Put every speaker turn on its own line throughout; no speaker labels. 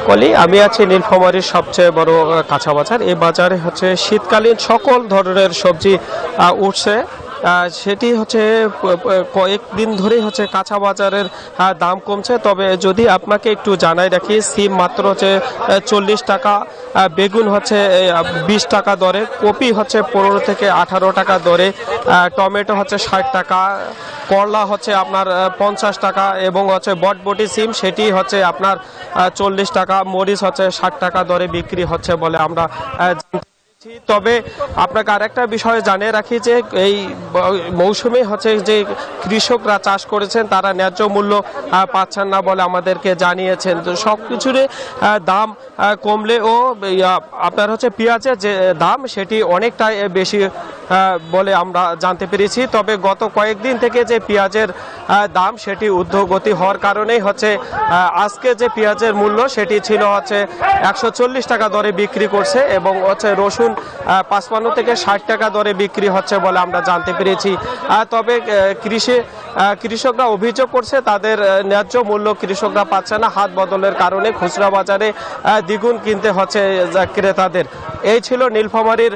কলি আমি আছি নীলফামারীর সবচেয়ে বড় কাঁচা বাজার। এই বাজারে হচ্ছে শীতকালীন সকল ধরনের সবজি উঠছে। সেটি হচ্ছে কয়েকদিন ধরেই হচ্ছে কাঁচা বাজারের দাম কমছে। তবে যদি আপনাকে একটু জানাই রাখি, সিম মাত্র হচ্ছে 40 টাকা, বেগুন হচ্ছে 20 টাকা দরে, কপি হচ্ছে 15 থেকে 18 টাকা দরে, টমেটো হচ্ছে 60 টাকা, করলা হচ্ছে আপনার 50 টাকা, এবং হচ্ছে বটবটি সিম সেটি হচ্ছে আপনার 40 টাকা, মরিচ হচ্ছে 60 টাকা দরে বিক্রি হচ্ছে বলে আমরা তবে আপনাকে আরেকটা বিষয় জানিয়ে রাখি যে এই মৌসুমে হচ্ছে যে কৃষকরা চাষ করেছেন তারা ন্যায্য মূল্য পাচ্ছেন না বলে আমাদেরকে জানিয়েছেন। তো সব কিছুরই দাম কমলেও আপনার হচ্ছে পেঁয়াজের যে দাম সেটি অনেকটাই বেশি বলে আমরা জানতে পেরেছি। তবে গত কয়েকদিন থেকে যে পেঁয়াজের দাম সেটি ঊর্ধ্বগতি হওয়ার কারণেই হচ্ছে আজকে যে পেঁয়াজের মূল্য সেটি ছিল হচ্ছে 140 টাকা দরে বিক্রি করছে, এবং হচ্ছে রসুন 55 থেকে 60 টাকা দরে বিক্রি হচ্ছে বলে আমরা জানতে পেরেছি। তবে কৃষকরা অভিযোগ করছে তাদের ন্যায্য মূল্য কৃষকরা পাচ্ছে না, হাত বদলের কারণে খুচরা বাজারে দ্বিগুণ কিনতে হচ্ছে ক্রেতাদের। এই ছিল নীলফামারীর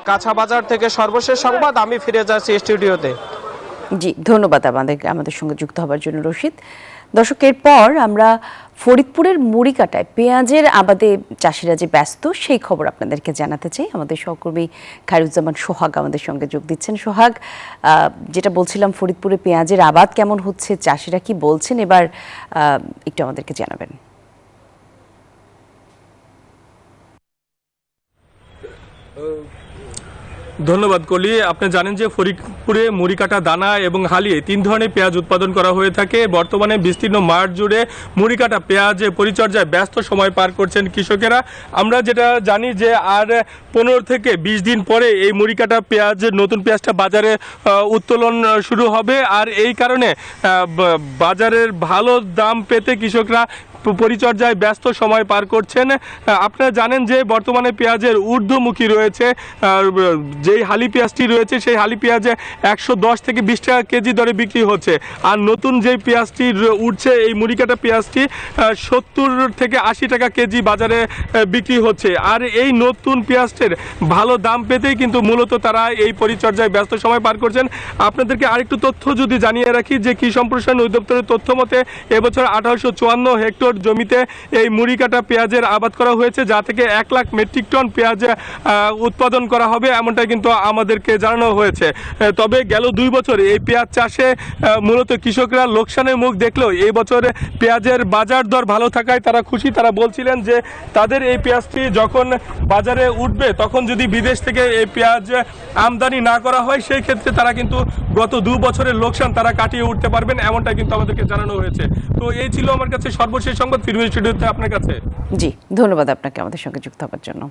কাঁচা বাজার থেকে সর্বশেষ সংবাদ। আমি ফিরে যাচ্ছি স্টুডিওতে।
জি, ধন্যবাদ আমাদের সঙ্গে যুক্ত হবার জন্য রশিদ। দর্শক, এরপর আমরা ফরিদপুরের মুড়িকাটায় পেঁয়াজের আবাদে চাষিরা যে ব্যস্ত সেই খবর আপনাদেরকে জানাতে চাই। আমাদের সহকর্মী খায়রুজ্জামান সোহাগ আমাদের সঙ্গে যোগ দিচ্ছেন। সোহাগ, যেটা বলছিলাম, ফরিদপুরে পেঁয়াজের আবাদ কেমন হচ্ছে, চাষিরা কি বলছেন, এবার একটু আমাদেরকে জানাবেন।
ধন্যবাদ কলি। আপনি জানেন যে ফরিদপুরে মুড়িকাটা, দানা এবং হালিয়ে 3 ধরনের পেঁয়াজ উৎপাদন করা হয়ে থাকে। বর্তমানে বিস্তীর্ণ মাঠ জুড়ে মুড়িকাটা পেঁয়াজ পরিচর্যায় ব্যস্ত সময় পার করছেন কৃষকেরা। আমরা যেটা জানি যে আর 15 থেকে 20 দিন পরে এই মুড়িকাটা পেঁয়াজ, নতুন পেঁয়াজটা বাজারে উত্তোলন শুরু হবে। আর এই কারণে বাজারের ভালো দাম পেতে কৃষকরা পরিচর্যায় ব্যস্ত সময় পার করছেন। আপনারা জানেন যে বর্তমানে পেঁয়াজের ঊর্ধ্বমুখী রয়েছে। যেই হালি পেঁয়াজটি রয়েছে সেই হালি পেঁয়াজে 110 থেকে 20 টাকা কেজি দরে বিক্রি হচ্ছে। আর নতুন যেই পেঁয়াজটি উঠছে এই মুড়িকাটা পেঁয়াজটি 70 থেকে 80 টাকা কেজি বাজারে বিক্রি হচ্ছে। আর এই নতুন পেঁয়াজটির ভালো দাম পেতেই কিন্তু মূলত তারা এই পরিচর্যায় ব্যস্ত সময় পার করছেন। আপনাদেরকে আরেকটু তথ্য যদি জানিয়ে রাখি যে কৃষি সম্প্রসারণ অধিদপ্তরের তথ্য মতে এবছর 1854 হেক্টর জমিতে এই মুড়িকাটা পেঁয়াজের আবাদ করা হয়েছে, যা থেকে 1 লাখ মেট্রিক টন পেঁয়াজ উৎপাদন করা হবে, এমনটা কিন্তু আমাদেরকে জানানো হয়েছে। তবে গেল 2 বছর এই পেঁয়াজ চাষে মূলত কৃষকরা লোকসানের মুখ দেখলেও এই বছর পেঁয়াজের বাজার দর ভালো থাকায় তারা খুশি। তারা বলছিলেন যে তাদের এই পেঁয়াজটি যখন বাজারে উঠবে তখন যদি বিদেশ থেকে এই পেঁয়াজ আমদানি না করা হয় সেই ক্ষেত্রে তারা কিন্তু গত 2 বছরের লোকসান তারা কাটিয়ে উঠতে পারবেন, এমনটা কিন্তু আমাদেরকে জানানো হয়েছে। তো এই ছিল আমার কাছে সর্বশেষ সংবাদ। ফিরবে স্টুডিওতে আপনার কাছে।
জি, ধন্যবাদ আপনাকে আমাদের সঙ্গে যুক্ত হওয়ার জন্য।